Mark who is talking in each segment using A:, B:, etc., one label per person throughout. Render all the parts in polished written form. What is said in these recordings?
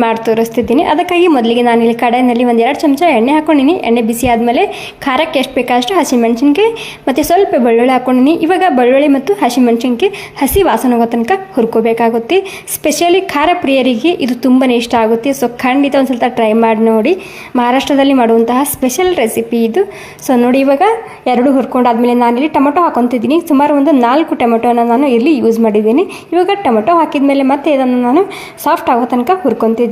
A: ಮಾಡಿ ತೋರಿಸ್ತಿದ್ದೀನಿ. ಅದಕ್ಕಾಗಿ ಮೊದಲಿಗೆ ನಾನಿಲ್ಲಿ ಕಡಾಯಿನಲ್ಲಿ 1-2 ಚಮಚ ಎಣ್ಣೆ ಹಾಕೊಂಡಿನಿ. ಎಣ್ಣೆ ಬಿಸಿ ಆದಮೇಲೆ ಖಾರಕ್ಕೆ ಎಷ್ಟು ಬೇಕಷ್ಟು ಹಸಿಮೆಣಸಿನ್ಕಾಯಿ ಮತ್ತು ಸ್ವಲ್ಪ ಬೆಳ್ಳುಳ್ಳಿ ಹಾಕೊಂಡಿನಿ. ಇವಾಗ ಬೆಳ್ಳುಳ್ಳಿ ಮತ್ತು ಹಸಿಮೆಣಸಿನ್ಕಾಯಿ ಹಸಿ ವಾಸನೆ ಹೋಗೋ ತನಕ ಹುರ್ಕೋಬೇಕಾಗುತ್ತೆ. ಸ್ಪೆಷಲಿ ಖಾರ ಪ್ರಿಯರಿಗೆ ಇದು ತುಂಬಾ ಇಷ್ಟ ಆಗುತ್ತೆ. ಸೊ ಖಂಡಿತ ಒಂದು ಸ್ವಲ್ಪ ಟ್ರೈ ಮಾಡಿ ನೋಡಿ. ಮಹಾರಾಷ್ಟ್ರದಲ್ಲಿ ಮಾಡುವಂತಹ ಸ್ಪೆಷಲ್ ರೆಸಿಪಿ ಇದು. ಸೊ ನೋಡಿ, ಇವಾಗ 2 ಹುರ್ಕೊಂಡಾದ್ಮೇಲೆ ನಾನಿಲ್ಲಿ ಟೊಮೆಟೊ ಹಾಕೊತಿದ್ದೀನಿ. ಸುಮಾರು ಒಂದು 4 ಟೊಮೆಟೊನ ನಾನು ಇಲ್ಲಿ ಯೂಸ್ ಮಾಡಿದ್ದೀನಿ. ಇವಾಗ ಟೊಮೆಟೊ ಹಾಕಿದ ಮೇಲೆ ಮತ್ತೆ ಇದನ್ನು ನಾನು ಸಾಫ್ಟ್ ಆಗೋ ತನಕ ಹುರ್ಕೊತೀನಿ.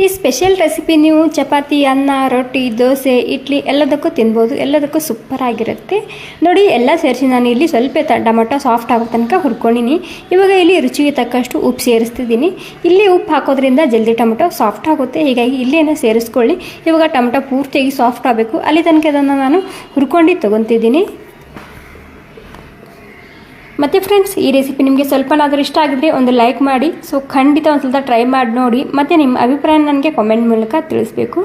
A: ಈ ಸ್ಪೆಷಲ್ ರೆಸಿಪಿ ನೀವು ಚಪಾತಿ, ಅನ್ನ, ರೊಟ್ಟಿ, ದೋಸೆ, ಇಡ್ಲಿ ಎಲ್ಲದಕ್ಕೂ ತಿನ್ಬೋದು. ಎಲ್ಲದಕ್ಕೂ ಸೂಪರ್ ಆಗಿರುತ್ತೆ. ನೋಡಿ, ಎಲ್ಲ ಸೇರಿಸಿ ನಾನು ಇಲ್ಲಿ ಸ್ವಲ್ಪ ಟೊಮೆಟೊ ಸಾಫ್ಟ್ ಆಗೋ ತನಕ ಹುರ್ಕೊಂಡಿನಿ. ಇವಾಗ ಇಲ್ಲಿ ರುಚಿಗೆ ತಕ್ಕಷ್ಟು ಉಪ್ಪು ಸೇರಿಸ್ತಿದ್ದೀನಿ. ಇಲ್ಲಿ ಉಪ್ಪು ಹಾಕೋದ್ರಿಂದ ಜಲ್ದಿ ಟೊಮೆಟೊ ಸಾಫ್ಟ್ ಆಗುತ್ತೆ. ಹೀಗಾಗಿ ಇಲ್ಲೇನೋ ಸೇರಿಸ್ಕೊಳ್ಳಿ. ಇವಾಗ ಟೊಮೆಟೊ ಪೂರ್ತಿಯಾಗಿ ಸಾಫ್ಟ್ ಆಗಬೇಕು, ಅಲ್ಲಿ ತನಕ ಅದನ್ನು ನಾನು ಹುರ್ಕೊಂಡು ತೊಗೊತಿದ್ದೀನಿ. ಮತ್ತು ಫ್ರೆಂಡ್ಸ್, ಈ ರೆಸಿಪಿ ನಿಮಗೆ ಸ್ವಲ್ಪನಾದರೂ ಇಷ್ಟ ಆಗಿದ್ರೆ ಒಂದು ಲೈಕ್ ಮಾಡಿ. ಸೊ ಖಂಡಿತ ಒಂದು ಸ್ವಲ್ಪ ಟ್ರೈ ಮಾಡಿ ನೋಡಿ. ಮತ್ತು ನಿಮ್ಮ ಅಭಿಪ್ರಾಯ ನನಗೆ ಕಾಮೆಂಟ್ ಮೂಲಕ ತಿಳಿಸ್ಬೇಕು.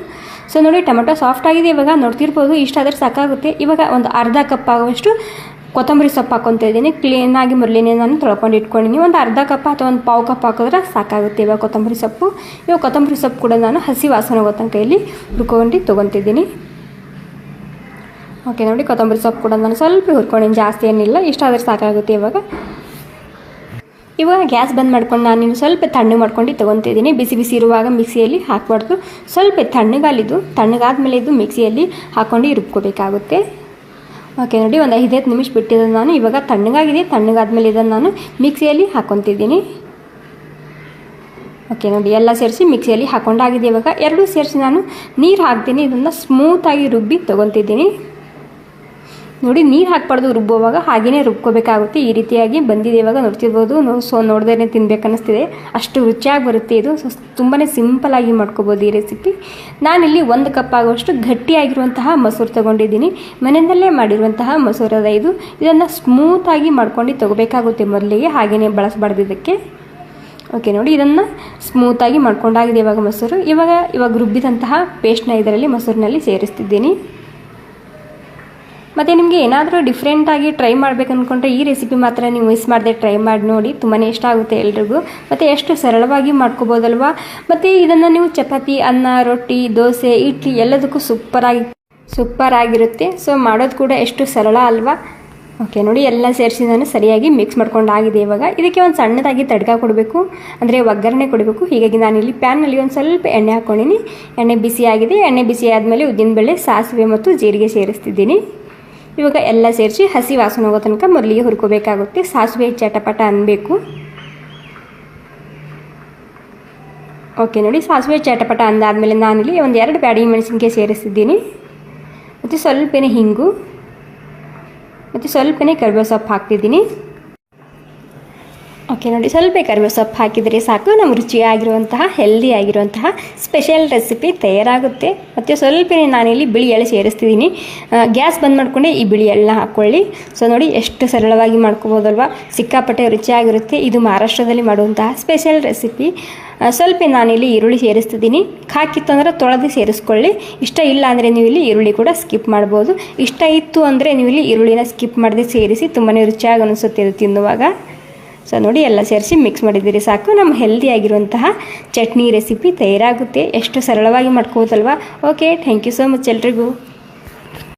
A: ಸೊ ನೋಡಿ, ಟೊಮೆಟೊ ಸಾಫ್ಟ್ ಆಗಿದೆ. ಇವಾಗ ನೋಡ್ತಿರ್ಬೋದು, ಇಷ್ಟಾದರೆ ಸಾಕಾಗುತ್ತೆ. ಇವಾಗ ಒಂದು ಅರ್ಧ ಕಪ್ ಆಗುವಷ್ಟು ಕೊತ್ತಂಬರಿ ಸೊಪ್ಪು ಹಾಕ್ಕೊತಾ ಇದ್ದೀನಿ. ಕ್ಲೀನಾಗಿ ಮೊದಲೇ ನಾನು ತೊಳ್ಕೊಂಡು ಇಟ್ಕೊಂಡಿನಿ. ಒಂದು ಅರ್ಧ ಕಪ್ ಅಥವಾ ಒಂದು ಪಾವು ಕಪ್ ಹಾಕಿದ್ರೆ ಸಾಕಾಗುತ್ತೆ ಇವಾಗ ಕೊತ್ತಂಬರಿ ಸೊಪ್ಪು. ಇವಾಗ ಕೊತ್ತಂಬರಿ ಸೊಪ್ಪು ಕೂಡ ನಾನು ಹಸಿ ವಾಸನೆ ಹೋಗೋ ತನಕ ಇಲ್ಲಿ ಹುರ್ಕೊಂಡು ತೊಗೊತಿದ್ದೀನಿ. ಓಕೆ ನೋಡಿ, ಕೊತ್ತಂಬರಿ ಸೊಪ್ಪು ಕೂಡ ನಾನು ಸ್ವಲ್ಪ ಹುರ್ಕೊಂಡಿನಿ, ಜಾಸ್ತಿ ಏನಿಲ್ಲ, ಇಷ್ಟಾದರೆ ಸಾಕಾಗುತ್ತೆ. ಇವಾಗ ಗ್ಯಾಸ್ ಬಂದ್ ಮಾಡ್ಕೊಂಡು ನಾನು ಸ್ವಲ್ಪ ತಣ್ಣಗೆ ಮಾಡ್ಕೊಂಡು ತೊಗೊತಿದ್ದೀನಿ. ಬಿಸಿ ಬಿಸಿ ಇರುವಾಗ ಮಿಕ್ಸಿಯಲ್ಲಿ ಹಾಕಬಾರ್ದು. ಸ್ವಲ್ಪ ತಣ್ಣಗಾದ್ಮೇಲೆ ಇದು ಮಿಕ್ಸಿಯಲ್ಲಿ ಹಾಕ್ಕೊಂಡು ರುಬ್ಕೋಬೇಕಾಗುತ್ತೆ. ಓಕೆ ನೋಡಿ, ಒಂದು 5-10 ನಿಮಿಷ ಬಿಟ್ಟಿದ್ದು ನಾನು. ಇವಾಗ ತಣ್ಣಗಾಗಿದೆ. ತಣ್ಣಗಾದ್ಮೇಲೆ ಇದನ್ನು ನಾನು ಮಿಕ್ಸಿಯಲ್ಲಿ ಹಾಕ್ಕೊತಿದ್ದೀನಿ. ಓಕೆ ನೋಡಿ, ಎಲ್ಲ ಸೇರಿಸಿ ಮಿಕ್ಸಿಯಲ್ಲಿ ಹಾಕೊಂಡಾಗಿದೆ. ಇವಾಗ 2 ಸೇರಿಸಿ ನಾನು ನೀರು ಹಾಕ್ತೀನಿ. ಇದನ್ನು ಸ್ಮೂತಾಗಿ ರುಬ್ಬಿ ತೊಗೊತಿದ್ದೀನಿ. ನೋಡಿ, ನೀರು ಹಾಕ್ಬಾರ್ದು ರುಬ್ಬುವಾಗ, ಹಾಗೆಯೇ ರುಬ್ಕೋಬೇಕಾಗುತ್ತೆ. ಈ ರೀತಿಯಾಗಿ ಬಂದಿದೆ. ಇವಾಗ ನೋಡ್ತಿರ್ಬೋದು. ಸೊ ನೋಡ್ದೇ ತಿನ್ಬೇಕನ್ನಿಸ್ತಿದೆ, ಅಷ್ಟು ರುಚಿಯಾಗಿ ಬರುತ್ತೆ ಇದು. ಸೊ ತುಂಬಾ ಸಿಂಪಲಾಗಿ ಮಾಡ್ಕೋಬೋದು ಈ ರೆಸಿಪಿ. ನಾನಿಲ್ಲಿ 1 ಕಪ್ ಆಗುವಷ್ಟು ಗಟ್ಟಿಯಾಗಿರುವಂತಹ ಮೊಸರು ತೊಗೊಂಡಿದ್ದೀನಿ. ಮನೆಯಲ್ಲೇ ಮಾಡಿರುವಂತಹ ಮೊಸರದ ಇದು. ಇದನ್ನು ಸ್ಮೂತಾಗಿ ಮಾಡ್ಕೊಂಡು ತೊಗೋಬೇಕಾಗುತ್ತೆ ಮೊದಲಿಗೆ, ಹಾಗೆಯೇ ಬಳಸಬಾರ್ದು ಇದಕ್ಕೆ. ಓಕೆ ನೋಡಿ, ಇದನ್ನು ಸ್ಮೂತಾಗಿ ಮಾಡ್ಕೊಂಡಾಗಿದೆ ಇವಾಗ ಮೊಸರು. ಇವಾಗ ರುಬ್ಬಿದಂತಹ ಪೇಸ್ಟ್ನ ಇದರಲ್ಲಿ ಮೊಸರಿನಲ್ಲಿ ಸೇರಿಸ್ತಿದ್ದೀನಿ. ಮತ್ತು ನಿಮಗೆ ಏನಾದರೂ ಡಿಫ್ರೆಂಟಾಗಿ ಟ್ರೈ ಮಾಡಬೇಕು ಅಂದ್ಕೊಂಡ್ರೆ ಈ ರೆಸಿಪಿ ಮಾತ್ರ ನೀವು ಮಿಸ್ ಮಾಡದೆ ಟ್ರೈ ಮಾಡಿ ನೋಡಿ. ತುಂಬಾ ಇಷ್ಟ ಆಗುತ್ತೆ ಎಲ್ರಿಗೂ. ಮತ್ತು ಎಷ್ಟು ಸರಳವಾಗಿ ಮಾಡ್ಕೋಬೋದಲ್ವಾ. ಮತ್ತು ಇದನ್ನು ನೀವು ಚಪಾತಿ, ಅನ್ನ, ರೊಟ್ಟಿ, ದೋಸೆ, ಇಡ್ಲಿ ಎಲ್ಲದಕ್ಕೂ ಸೂಪರ್ ಆಗಿರುತ್ತೆ. ಸೊ ಮಾಡೋದು ಕೂಡ ಎಷ್ಟು ಸರಳ ಅಲ್ವಾ. ಓಕೆ ನೋಡಿ, ಎಲ್ಲ ಸೇರಿಸಿ ನಾನು ಸರಿಯಾಗಿ ಮಿಕ್ಸ್ ಮಾಡ್ಕೊಂಡಾಗಿದೆ. ಇವಾಗ ಇದಕ್ಕೆ ಒಂದು ಸಣ್ಣದಾಗಿ ತಡ್ಕ ಕೊಡಬೇಕು, ಅಂದರೆ ಒಗ್ಗರಣೆ ಕೊಡಬೇಕು. ಹೀಗಾಗಿ ನಾನಿಲ್ಲಿ ಪ್ಯಾನ್ನಲ್ಲಿ ಒಂದು ಸ್ವಲ್ಪ ಎಣ್ಣೆ ಹಾಕ್ಕೊಂಡಿನಿ. ಎಣ್ಣೆ ಬಿಸಿ ಆಗಿದೆ. ಎಣ್ಣೆ ಬಿಸಿ ಆದಮೇಲೆ ಉದ್ದಿನಬೇಳೆ, ಸಾಸಿವೆ ಮತ್ತು ಜೀರಿಗೆ ಸೇರಿಸ್ತಿದ್ದೀನಿ. ಇವಾಗ ಎಲ್ಲ ಸೇರಿಸಿ ಹಸಿ ವಾಸನೆ ಹೋಗೋ ತನಕ ಮೊದಲಿಗೆ ಹುರ್ಕೋಬೇಕಾಗುತ್ತೆ. ಸಾಸಿವೆ ಚಟಪಟ ಅನ್ನಬೇಕು. ಓಕೆ ನೋಡಿ, ಸಾಸಿವೆ ಚಟಪಟ ಅಂದಾದಮೇಲೆ ನಾನಿಲ್ಲಿ ಒಂದು 2 ಬ್ಯಾಡಗಿ ಮೆಣಸಿನ್ಕಾಯಿ ಸೇರಿಸಿದ್ದೀನಿ. ಮತ್ತು ಸ್ವಲ್ಪನೇ ಹಿಂಗು ಮತ್ತು ಸ್ವಲ್ಪನೇ ಕರಿಬೇವು ಸೊಪ್ಪು ಹಾಕ್ತಿದ್ದೀನಿ. ಓಕೆ ನೋಡಿ, ಸ್ವಲ್ಪ ಕರಿಬೇವು ಸೊಪ್ಪು ಹಾಕಿದರೆ ಸಾಕು. ನಮ್ಮ ರುಚಿಯಾಗಿರುವಂತಹ ಹೆಲ್ದಿ ಆಗಿರುವಂತಹ ಸ್ಪೆಷಲ್ ರೆಸಿಪಿ ತಯಾರಾಗುತ್ತೆ. ಮತ್ತು ಸ್ವಲ್ಪನೇ ನಾನಿಲ್ಲಿ ಬಿಳಿ ಎಳ್ಳು ಸೇರಿಸ್ತಿದ್ದೀನಿ. ಗ್ಯಾಸ್ ಬಂದ್ ಮಾಡಿಕೊಂಡೆ ಈ ಬಿಳಿ ಎಳ್ಳನ್ನ ಹಾಕ್ಕೊಳ್ಳಿ. ಸೊ ನೋಡಿ, ಎಷ್ಟು ಸರಳವಾಗಿ ಮಾಡ್ಕೋಬೋದಲ್ವಾ. ಸಿಕ್ಕಾಪಟ್ಟೆ ರುಚಿಯಾಗಿರುತ್ತೆ. ಇದು ಮಹಾರಾಷ್ಟ್ರದಲ್ಲಿ ಮಾಡುವಂತಹ ಸ್ಪೆಷಲ್ ರೆಸಿಪಿ. ಸ್ವಲ್ಪ ನಾನಿಲ್ಲಿ ಈರುಳ್ಳಿ ಸೇರಿಸ್ತಿದ್ದೀನಿ. ಹಾಕಿತ್ತು ಅಂದರೆ ತೊಳೆದು ಸೇರಿಸ್ಕೊಳ್ಳಿ. ಇಷ್ಟ ಇಲ್ಲ ಅಂದರೆ ನೀವು ಇಲ್ಲಿ ಈರುಳ್ಳಿ ಕೂಡ ಸ್ಕಿಪ್ ಮಾಡ್ಬೋದು. ಇಷ್ಟ ಇತ್ತು ಅಂದರೆ ನೀವು ಇಲ್ಲಿ ಈರುಳ್ಳಿನ ಸ್ಕಿಪ್ ಮಾಡದೆ ಸೇರಿಸಿ. ತುಂಬಾ ರುಚಿಯಾಗಿ ಅನಿಸುತ್ತೆ ಇದು ತಿನ್ನುವಾಗ. ಸೊ ನೋಡಿ, ಎಲ್ಲ ಸೇರಿಸಿ ಮಿಕ್ಸ್ ಮಾಡಿದ್ದೀರಿ ಸಾಕು. ನಮ್ಮ ಹೆಲ್ದಿಯಾಗಿರುವಂತಹ ಚಟ್ನಿ ರೆಸಿಪಿ ತಯಾರಾಗುತ್ತೆ. ಎಷ್ಟು ಸರಳವಾಗಿ ಮಾಡ್ಕೋಬೋದಲ್ವಾ. Okay, thank you so much ಎಲ್ರಿಗೂ.